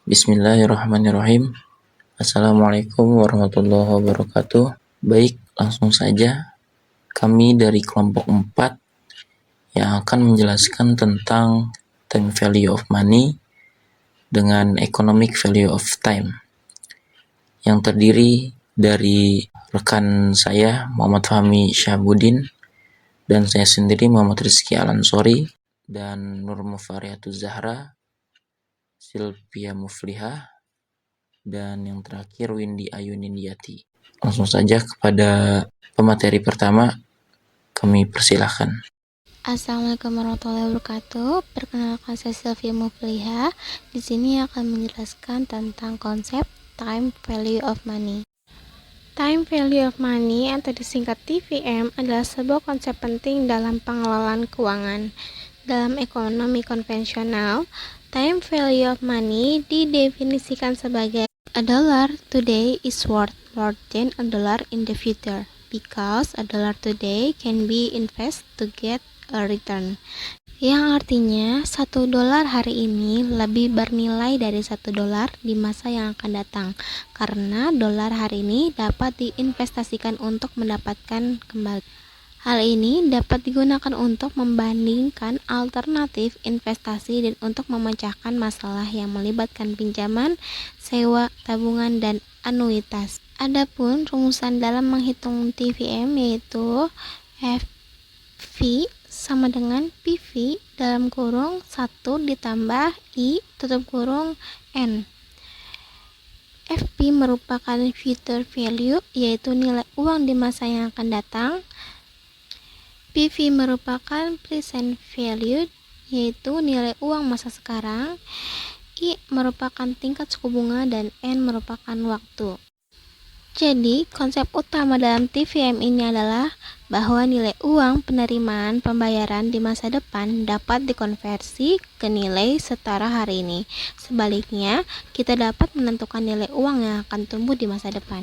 Bismillahirrahmanirrahim. Assalamualaikum warahmatullahi wabarakatuh. Baik, langsung saja. Kami dari kelompok 4 yang akan menjelaskan tentang time value of money dengan economic value of time, yang terdiri dari rekan saya Muhammad Fahmi Syahbudin dan saya sendiri Muhammad Rizky Alansori dan Nur Mufarihatuz Zahra, Sylvia Muflihah, dan yang terakhir Windy Ayu Nindiyati. Langsung saja kepada pemateri pertama, kami persilahkan. Assalamualaikum warahmatullahi wabarakatuh. Perkenalkan, saya Sylvia Muflihah. Di sini akan menjelaskan tentang konsep time value of money. Time value of money atau disingkat TVM adalah sebuah konsep penting dalam pengelolaan keuangan. Dalam ekonomi konvensional, time value of money didefinisikan sebagai a dollar today is worth more than a dollar in the future because a dollar today can be invested to get a return. Yang artinya $1 hari ini lebih bernilai dari $1 di masa yang akan datang, karena dolar hari ini dapat diinvestasikan untuk mendapatkan kembali. Hal ini dapat digunakan untuk membandingkan alternatif investasi dan untuk memecahkan masalah yang melibatkan pinjaman, sewa, tabungan, dan anuitas. Adapun rumusan dalam menghitung TVM yaitu FV sama dengan PV dalam kurung 1 ditambah I tutup kurung N. FV merupakan future value, yaitu nilai uang di masa yang akan datang. PV merupakan present value, yaitu nilai uang masa sekarang. I merupakan tingkat suku bunga dan N merupakan waktu. Jadi, konsep utama dalam TVM ini adalah bahwa nilai uang penerimaan pembayaran di masa depan dapat dikonversi ke nilai setara hari ini. Sebaliknya, kita dapat menentukan nilai uang yang akan tumbuh di masa depan.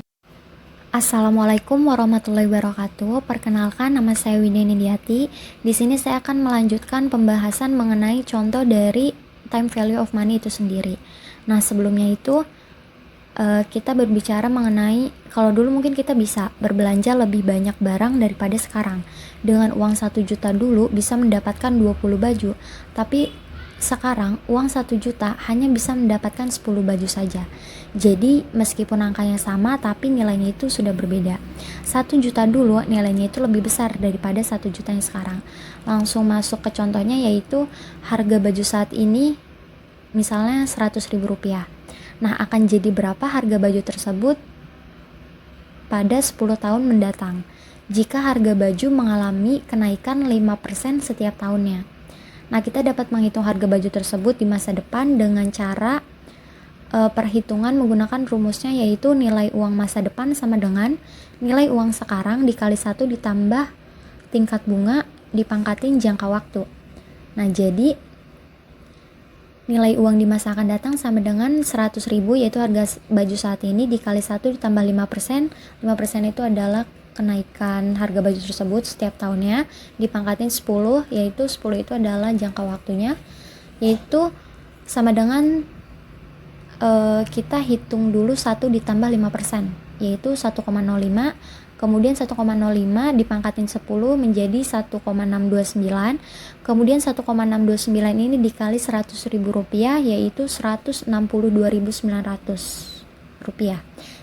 Assalamualaikum warahmatullahi wabarakatuh. Perkenalkan, nama saya Windy Nindiyati. Di sini saya akan melanjutkan pembahasan mengenai contoh dari time value of money itu sendiri. Nah, sebelumnya itu kita berbicara mengenai kalau dulu mungkin kita bisa berbelanja lebih banyak barang daripada sekarang. Dengan uang 1 juta dulu bisa mendapatkan 20 baju, tapi sekarang uang 1 juta hanya bisa mendapatkan 10 baju saja. Jadi meskipun angkanya sama tapi nilainya itu sudah berbeda. 1 juta dulu nilainya itu lebih besar daripada 1 juta yang sekarang. Langsung masuk ke contohnya, yaitu harga baju saat ini misalnya Rp100.000. Nah, akan jadi berapa harga baju tersebut pada 10 tahun mendatang jika harga baju mengalami kenaikan 5% setiap tahunnya. Nah, kita dapat menghitung harga baju tersebut di masa depan dengan cara perhitungan menggunakan rumusnya, yaitu nilai uang masa depan sama dengan nilai uang sekarang dikali 1 ditambah tingkat bunga dipangkatin jangka waktu. Nah, jadi nilai uang di masa akan datang sama dengan 100.000, yaitu harga baju saat ini dikali 1 ditambah 5%. 5% itu adalah kenaikan harga baju tersebut setiap tahunnya, dipangkatin 10, yaitu 10 itu adalah jangka waktunya, yaitu sama dengan kita hitung dulu 1 ditambah 5%, yaitu 1,05. Kemudian 1,05 dipangkatin 10 menjadi 1,629. Kemudian 1,629 ini dikali Rp100.000, yaitu Rp162.900.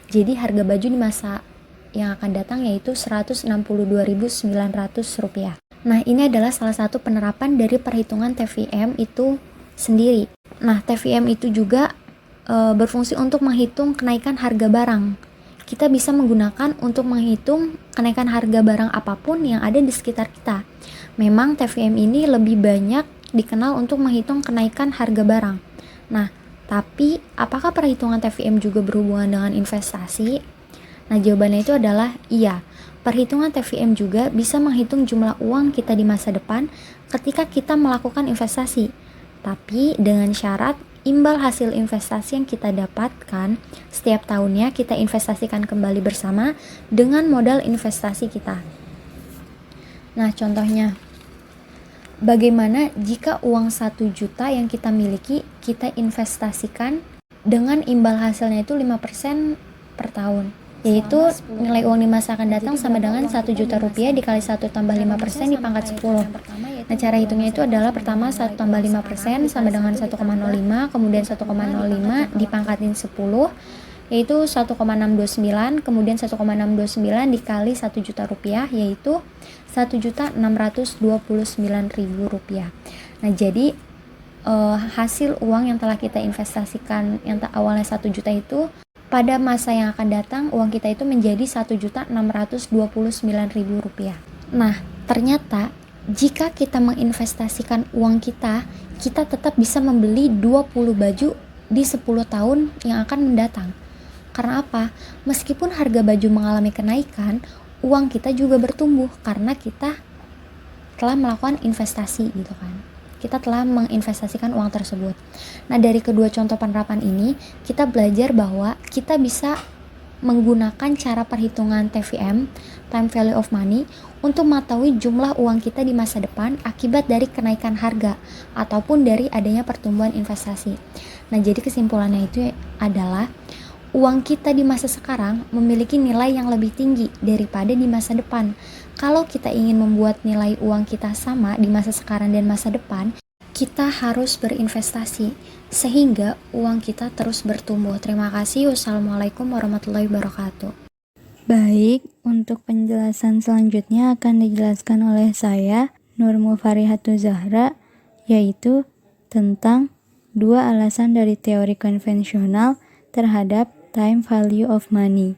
Jadi harga baju di masa yang akan datang yaitu Rp162.900. Nah, ini adalah salah satu penerapan dari perhitungan TVM itu sendiri. Nah, TVM itu juga berfungsi untuk menghitung kenaikan harga barang. Kita bisa menggunakan untuk menghitung kenaikan harga barang apapun yang ada di sekitar kita. Memang TVM ini lebih banyak dikenal untuk menghitung kenaikan harga barang. Nah, tapi apakah perhitungan TVM juga berhubungan dengan investasi? Nah, jawabannya itu adalah iya. Perhitungan TVM juga bisa menghitung jumlah uang kita di masa depan ketika kita melakukan investasi. Tapi dengan syarat imbal hasil investasi yang kita dapatkan setiap tahunnya kita investasikan kembali bersama dengan modal investasi kita. Nah, contohnya, bagaimana jika uang 1 juta yang kita miliki kita investasikan dengan imbal hasilnya itu 5% per tahun, yaitu nilai uang di masa akan datang sama dengan 1 juta rupiah dikali 1 tambah 5% dipangkat 10. Nah, cara hitungnya itu adalah pertama 1 tambah 5% sama dengan 1,05, kemudian 1,05 dipangkatin 10, yaitu 1,629, kemudian 1,629 dikali 1 juta rupiah, yaitu 1.629.000 rupiah. Nah, jadi hasil uang yang telah kita investasikan yang awalnya 1 juta itu pada masa yang akan datang uang kita itu menjadi 1.629.000 rupiah. Nah, ternyata jika kita menginvestasikan uang kita tetap bisa membeli 20 baju di 10 tahun yang akan mendatang. Karena apa? Meskipun harga baju mengalami kenaikan, uang kita juga bertumbuh karena kita telah melakukan investasi gitu kan. Kita telah menginvestasikan uang tersebut. Nah, dari kedua contoh penerapan ini, kita belajar bahwa kita bisa menggunakan cara perhitungan TVM, Time Value of Money, untuk mengetahui jumlah uang kita di masa depan akibat dari kenaikan harga ataupun dari adanya pertumbuhan investasi. Nah, jadi kesimpulannya itu adalah uang kita di masa sekarang memiliki nilai yang lebih tinggi daripada di masa depan. Kalau kita ingin membuat nilai uang kita sama di masa sekarang dan masa depan, kita harus berinvestasi sehingga uang kita terus bertumbuh. Terima kasih. Wassalamualaikum warahmatullahi wabarakatuh. Baik, untuk penjelasan selanjutnya akan dijelaskan oleh saya, Nur Mufarihatu Zahra, yaitu tentang 2 alasan dari teori konvensional terhadap time value of money.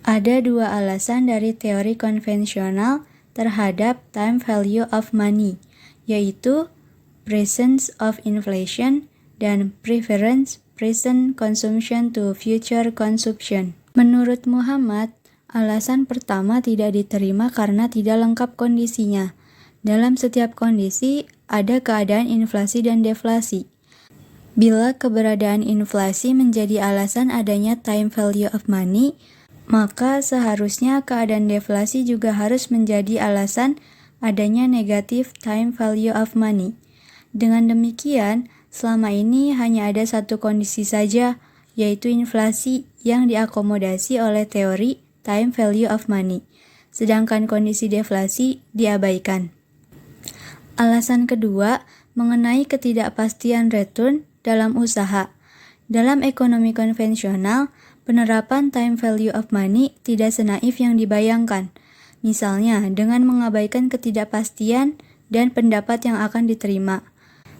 Ada 2 alasan dari teori konvensional terhadap time value of money, yaitu presence of inflation dan preference present consumption to future consumption. Menurut Muhammad, alasan pertama tidak diterima karena tidak lengkap kondisinya. Dalam setiap kondisi, ada keadaan inflasi dan deflasi. Bila keberadaan inflasi menjadi alasan adanya time value of money, maka seharusnya keadaan deflasi juga harus menjadi alasan adanya negative time value of money. Dengan demikian, selama ini hanya ada satu kondisi saja, yaitu inflasi yang diakomodasi oleh teori time value of money, sedangkan kondisi deflasi diabaikan. Alasan kedua, mengenai ketidakpastian return dalam usaha. Dalam ekonomi konvensional, penerapan time value of money tidak senaif yang dibayangkan. Misalnya, dengan mengabaikan ketidakpastian dan pendapat yang akan diterima.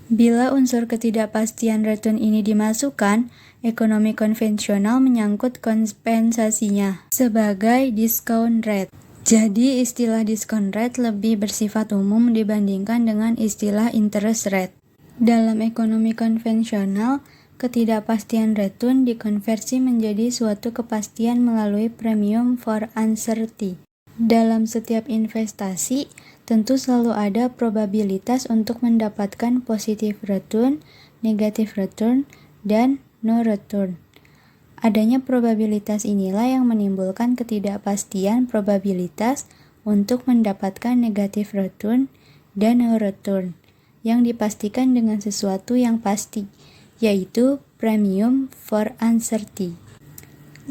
Bila unsur ketidakpastian return ini dimasukkan, ekonomi konvensional menyangkut kompensasinya sebagai discount rate. Jadi, istilah discount rate lebih bersifat umum dibandingkan dengan istilah interest rate. Dalam ekonomi konvensional, ketidakpastian return dikonversi menjadi suatu kepastian melalui premium for uncertainty. Dalam setiap investasi, tentu selalu ada probabilitas untuk mendapatkan positive return, negative return, dan no return. Adanya probabilitas inilah yang menimbulkan ketidakpastian probabilitas untuk mendapatkan negative return dan no return, yang dipastikan dengan sesuatu yang pasti, yaitu premium for uncertainty.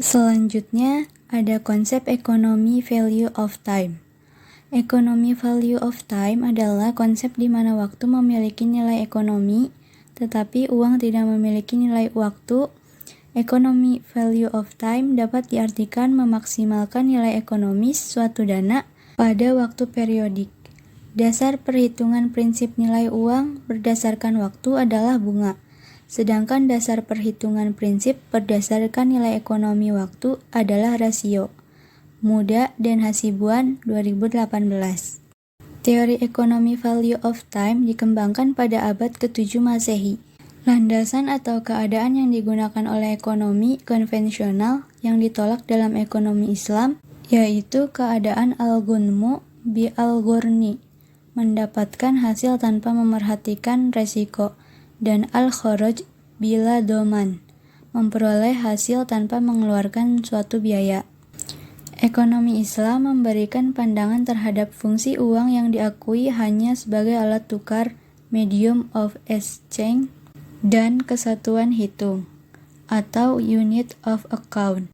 Selanjutnya, ada konsep ekonomi value of time. Ekonomi value of time adalah konsep di mana waktu memiliki nilai ekonomi, tetapi uang tidak memiliki nilai waktu. Ekonomi value of time dapat diartikan memaksimalkan nilai ekonomis suatu dana pada waktu periodik. Dasar perhitungan prinsip nilai uang berdasarkan waktu adalah bunga. Sedangkan dasar perhitungan prinsip berdasarkan nilai ekonomi waktu adalah rasio. Muda dan Hasibuan 2018. Teori ekonomi value of time dikembangkan pada abad ke-7 Masehi. Landasan atau keadaan yang digunakan oleh ekonomi konvensional yang ditolak dalam ekonomi Islam, yaitu keadaan al-ghunmu bi al-ghurni, mendapatkan hasil tanpa memerhatikan resiko, dan al-kharaj bila doman, memperoleh hasil tanpa mengeluarkan suatu biaya. Ekonomi Islam memberikan pandangan terhadap fungsi uang yang diakui hanya sebagai alat tukar, medium of exchange, dan kesatuan hitung. atau unit of account.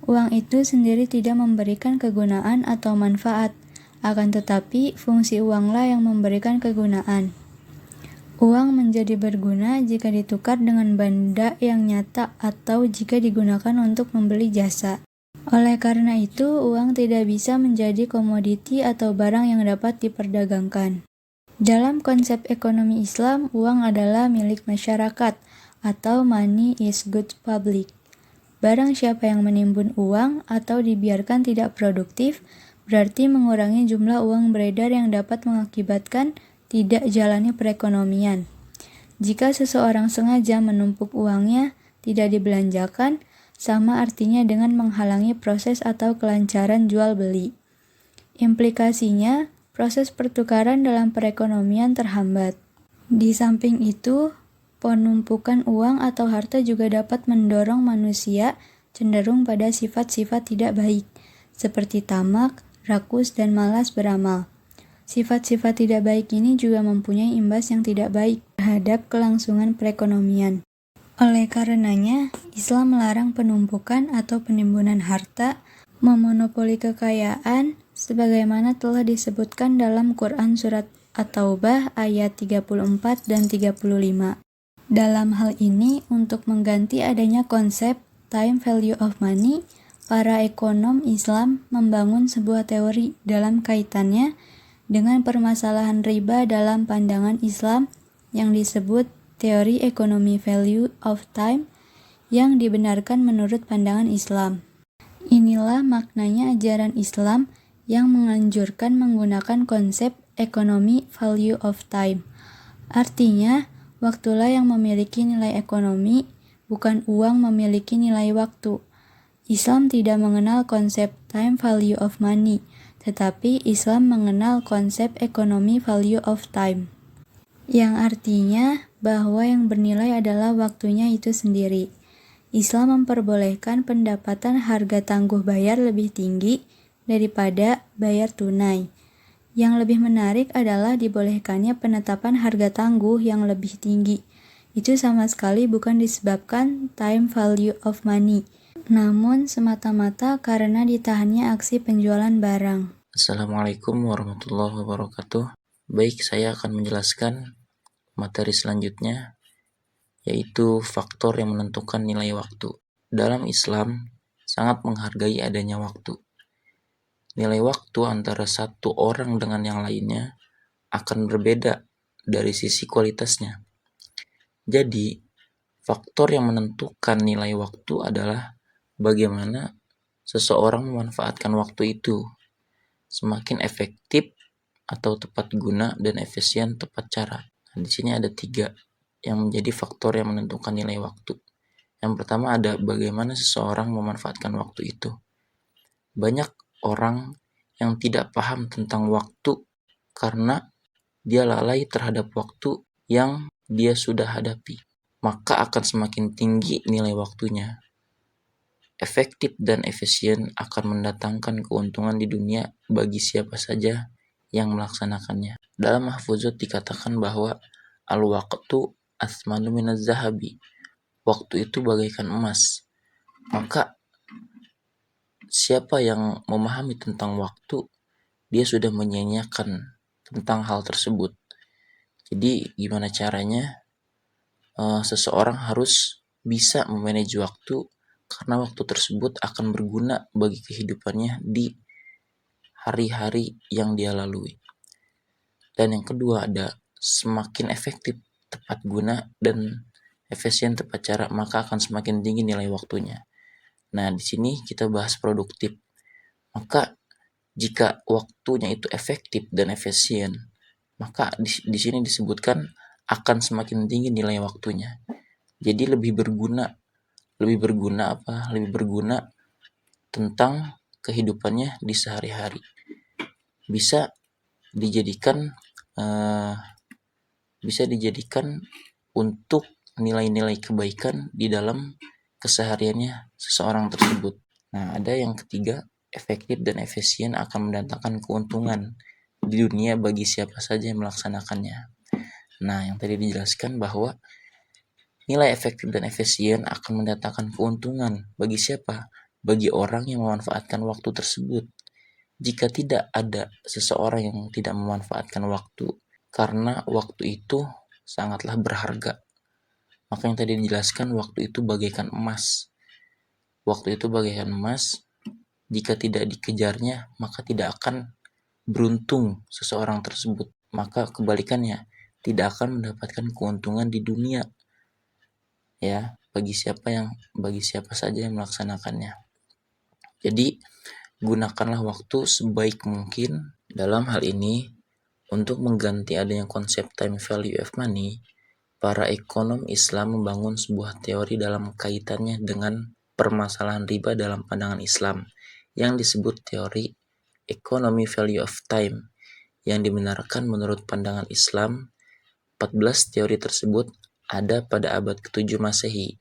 Uang itu sendiri tidak memberikan kegunaan atau manfaat, akan tetapi fungsi uanglah yang memberikan kegunaan. Uang menjadi berguna jika ditukar dengan benda yang nyata atau jika digunakan untuk membeli jasa. Oleh karena itu, uang tidak bisa menjadi komoditi atau barang yang dapat diperdagangkan. Dalam konsep ekonomi Islam, uang adalah milik masyarakat atau money is good public. Barang siapa yang menimbun uang atau dibiarkan tidak produktif, berarti mengurangi jumlah uang beredar yang dapat mengakibatkan tidak jalannya perekonomian. Jika seseorang sengaja menumpuk uangnya, tidak dibelanjakan, sama artinya dengan menghalangi proses atau kelancaran jual beli. Implikasinya, proses pertukaran dalam perekonomian terhambat. Di samping itu, penumpukan uang atau harta juga dapat mendorong manusia cenderung pada sifat-sifat tidak baik, seperti tamak, rakus, dan malas beramal. Sifat-sifat tidak baik ini juga mempunyai imbas yang tidak baik terhadap kelangsungan perekonomian. Oleh karenanya, Islam melarang penumpukan atau penimbunan harta, memonopoli kekayaan, sebagaimana telah disebutkan dalam Quran Surat At-Taubah ayat 34 dan 35. Dalam hal ini, untuk mengganti adanya konsep time value of money, para ekonom Islam membangun sebuah teori dalam kaitannya dengan permasalahan riba dalam pandangan Islam yang disebut teori ekonomi value of time yang dibenarkan menurut pandangan Islam. Inilah maknanya ajaran Islam yang menganjurkan menggunakan konsep ekonomi value of time. Artinya, waktulah yang memiliki nilai ekonomi, bukan uang memiliki nilai waktu. Islam tidak mengenal konsep time value of money, tetapi Islam mengenal konsep ekonomi value of time, yang artinya bahwa yang bernilai adalah waktunya itu sendiri. Islam memperbolehkan pendapatan harga tangguh bayar lebih tinggi daripada bayar tunai. Yang lebih menarik adalah dibolehkannya penetapan harga tangguh yang lebih tinggi. Itu sama sekali bukan disebabkan time value of money, namun semata-mata karena ditahannya aksi penjualan barang. Assalamualaikum warahmatullahi wabarakatuh. Baik, saya akan menjelaskan materi selanjutnya, yaitu faktor yang menentukan nilai waktu. Dalam Islam, sangat menghargai adanya waktu. Nilai waktu antara satu orang dengan yang lainnya akan berbeda dari sisi kualitasnya. Jadi, faktor yang menentukan nilai waktu adalah bagaimana seseorang memanfaatkan waktu itu. Semakin efektif atau tepat guna dan efisien tepat cara. Nah, di sini ada 3 yang menjadi faktor yang menentukan nilai waktu. Yang pertama ada bagaimana seseorang memanfaatkan waktu itu. Banyak orang yang tidak paham tentang waktu karena dia lalai terhadap waktu yang dia sudah hadapi. Maka akan semakin tinggi nilai waktunya. Efektif dan efisien akan mendatangkan keuntungan di dunia bagi siapa saja yang melaksanakannya. Dalam Mahfuzat dikatakan bahwa al-waqtu athmanu minaz zahabi. Waktu itu bagaikan emas. Maka siapa yang memahami tentang waktu, dia sudah menyanyiakan tentang hal tersebut. Jadi gimana caranya? Seseorang harus bisa memanage waktu karena waktu tersebut akan berguna bagi kehidupannya di hari-hari yang dia lalui. Dan yang kedua ada semakin efektif, tepat guna, dan efisien tepat cara, maka akan semakin tinggi nilai waktunya. Nah, di sini kita bahas produktif. Maka jika waktunya itu efektif dan efisien, maka di sini disebutkan akan semakin tinggi nilai waktunya. Jadi lebih berguna tentang kehidupannya di sehari-hari. Bisa dijadikan untuk nilai-nilai kebaikan di dalam kesehariannya seseorang tersebut. Nah, ada yang ketiga, efektif dan efisien akan mendatangkan keuntungan di dunia bagi siapa saja yang melaksanakannya. Nah, yang tadi dijelaskan bahwa Nilai efektif dan efisien akan mendatangkan keuntungan bagi siapa? Bagi orang yang memanfaatkan waktu tersebut. Jika tidak ada seseorang yang tidak memanfaatkan waktu, karena waktu itu sangatlah berharga. Maka yang tadi dijelaskan, waktu itu bagaikan emas. Waktu itu bagaikan emas, jika tidak dikejarnya, maka tidak akan beruntung seseorang tersebut. Maka kebalikannya, tidak akan mendapatkan keuntungan di dunia. Ya, bagi siapa saja yang melaksanakannya. Jadi, gunakanlah waktu sebaik mungkin. Dalam hal ini, untuk mengganti adanya konsep time value of money, para ekonom Islam membangun sebuah teori dalam kaitannya dengan permasalahan riba dalam pandangan Islam yang disebut teori economy value of time, yang dibenarkan menurut pandangan Islam. 14 teori tersebut ada pada abad ke-7 Masehi.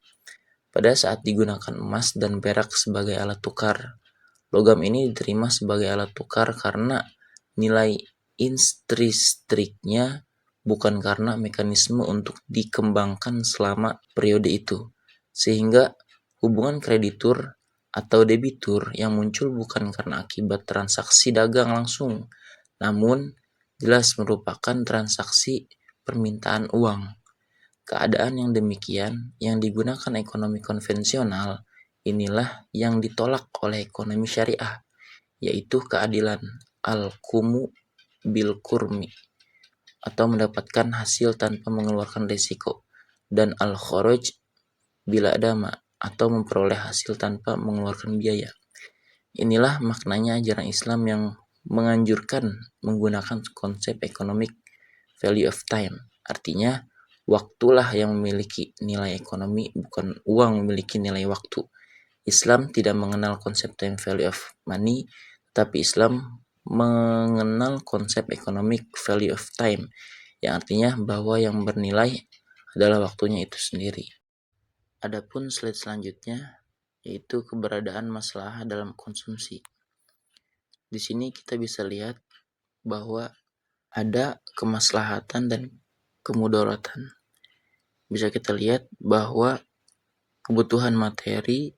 Pada saat digunakan emas dan perak sebagai alat tukar, logam ini diterima sebagai alat tukar karena nilai intrinstiknya, bukan karena mekanisme untuk dikembangkan selama periode itu. Sehingga hubungan kreditur atau debitur yang muncul bukan karena akibat transaksi dagang langsung, namun jelas merupakan transaksi permintaan uang. Keadaan yang demikian yang digunakan ekonomi konvensional inilah yang ditolak oleh ekonomi syariah, yaitu keadilan al-kumu bil kurmi, atau mendapatkan hasil tanpa mengeluarkan risiko, dan al-kharaj bila dama, atau memperoleh hasil tanpa mengeluarkan biaya. Inilah maknanya ajaran Islam yang menganjurkan menggunakan konsep economic value of time. Artinya, waktulah yang memiliki nilai ekonomi, bukan uang memiliki nilai waktu. Islam tidak mengenal konsep time value of money, tapi Islam mengenal konsep economic value of time, yang artinya bahwa yang bernilai adalah waktunya itu sendiri. Adapun slide selanjutnya yaitu keberadaan masalah dalam konsumsi. Di sini kita bisa lihat bahwa ada kemaslahatan dan kemudaratan. Bisa kita lihat bahwa kebutuhan materi,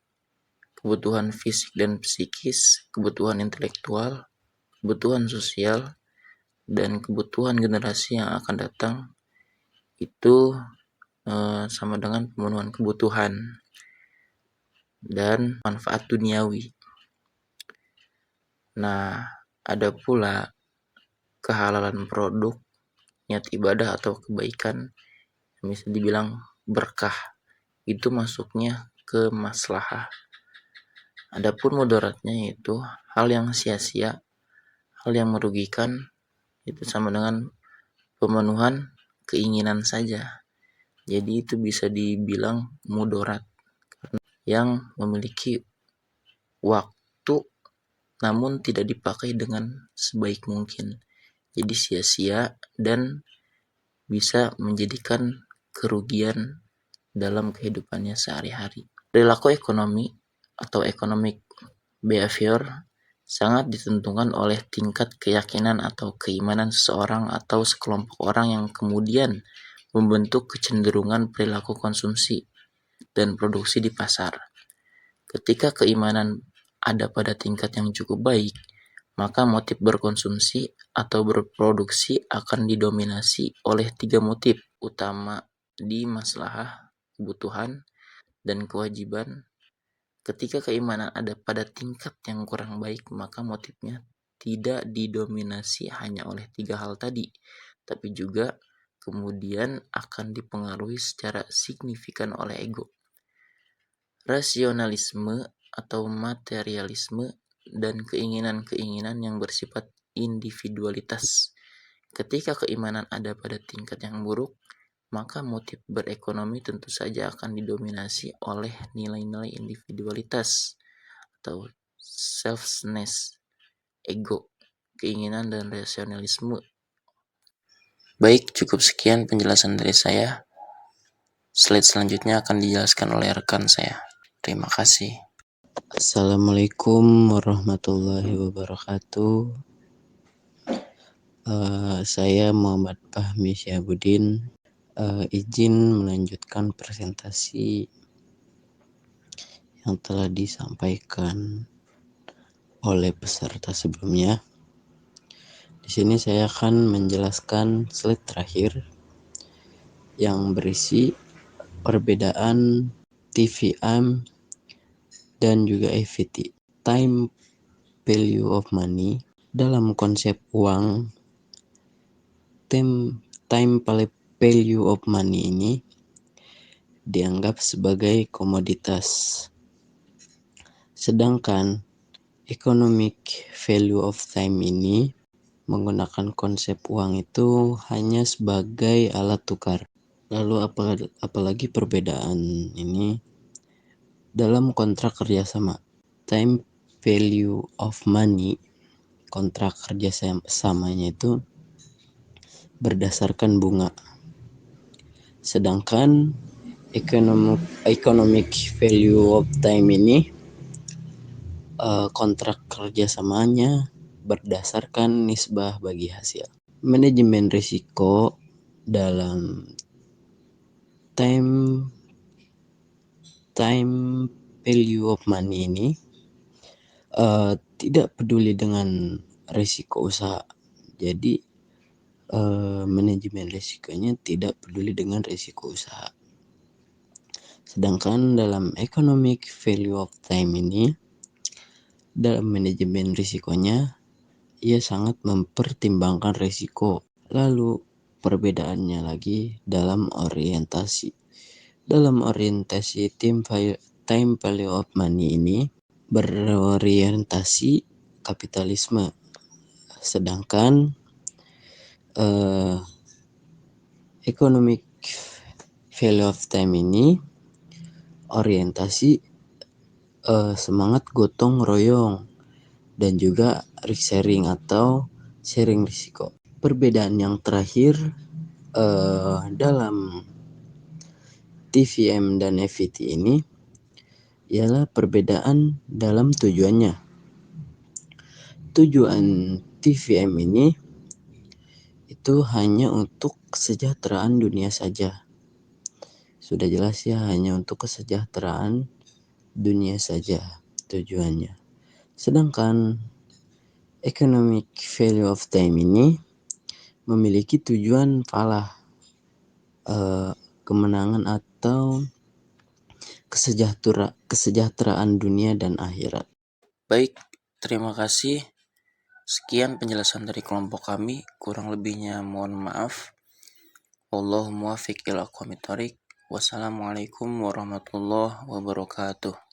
kebutuhan fisik dan psikis, kebutuhan intelektual, kebutuhan sosial, dan kebutuhan generasi yang akan datang itu sama dengan pemenuhan kebutuhan dan manfaat duniawi. Nah, ada pula kehalalan produk, niat ibadah atau kebaikan yang bisa dibilang berkah. Itu masuknya ke maslahah. Adapun mudaratnya yaitu hal yang sia-sia, hal yang merugikan, itu sama dengan pemenuhan keinginan saja. Jadi itu bisa dibilang mudarat yang memiliki waktu namun tidak dipakai dengan sebaik mungkin. Jadi sia-sia dan bisa menjadikan kerugian dalam kehidupannya sehari-hari. Perilaku ekonomi atau economic behavior sangat ditentukan oleh tingkat keyakinan atau keimanan seseorang atau sekelompok orang yang kemudian membentuk kecenderungan perilaku konsumsi dan produksi di pasar. Ketika keimanan ada pada tingkat yang cukup baik, maka motif berkonsumsi atau berproduksi akan didominasi oleh 3 motif utama di maslahah, kebutuhan, dan kewajiban. Ketika keimanan ada pada tingkat yang kurang baik, maka motifnya tidak didominasi hanya oleh 3 hal tadi, tapi juga kemudian akan dipengaruhi secara signifikan oleh ego, rasionalisme atau materialisme, dan keinginan-keinginan yang bersifat individualitas. Ketika keimanan ada pada tingkat yang buruk, maka motif berekonomi tentu saja akan didominasi oleh nilai-nilai individualitas atau selfness, ego, keinginan, dan rasionalisme. Baik, cukup sekian penjelasan dari saya. Slide selanjutnya akan dijelaskan oleh rekan saya. Terima kasih. Assalamualaikum warahmatullahi wabarakatuh. Saya Muhammad Fahmi Syabuddin izin melanjutkan presentasi yang telah disampaikan oleh peserta sebelumnya. Di sini saya akan menjelaskan slide terakhir yang berisi perbedaan TVM dan juga EVT. Time value of money dalam konsep uang, time value of money ini dianggap sebagai komoditas. Sedangkan economic value of time ini menggunakan konsep uang itu hanya sebagai alat tukar. Lalu apalagi perbedaan ini dalam kontrak kerjasama. Time value of money, kontrak kerjasamanya itu berdasarkan bunga. Sedangkan economic value of time ini kontrak kerjasamanya berdasarkan nisbah bagi hasil. Manajemen risiko dalam time value of money ini tidak peduli dengan risiko usaha. Jadi manajemen risikonya tidak peduli dengan risiko usaha. Sedangkan dalam economic value of time ini, dalam manajemen risikonya ia sangat mempertimbangkan risiko. Lalu perbedaannya lagi dalam orientasi. Dalam orientasi time value of money ini berorientasi kapitalisme. Sedangkan economic value of time ini orientasi semangat gotong royong dan juga risk sharing atau sharing risiko. Perbedaan yang terakhir dalam TVM dan EVT ini ialah perbedaan dalam tujuannya. Tujuan TVM ini itu hanya untuk kesejahteraan dunia saja. Sudah jelas ya, hanya untuk kesejahteraan dunia saja tujuannya. Sedangkan economic value of time ini memiliki tujuan falah, kemenangan atau kesejahteraan dunia dan akhirat. Baik, terima kasih. Sekian penjelasan dari kelompok kami. Kurang lebihnya mohon maaf. Wallahul muwaffiq ila aqwamit thoriq. Wassalamualaikum warahmatullahi wabarakatuh.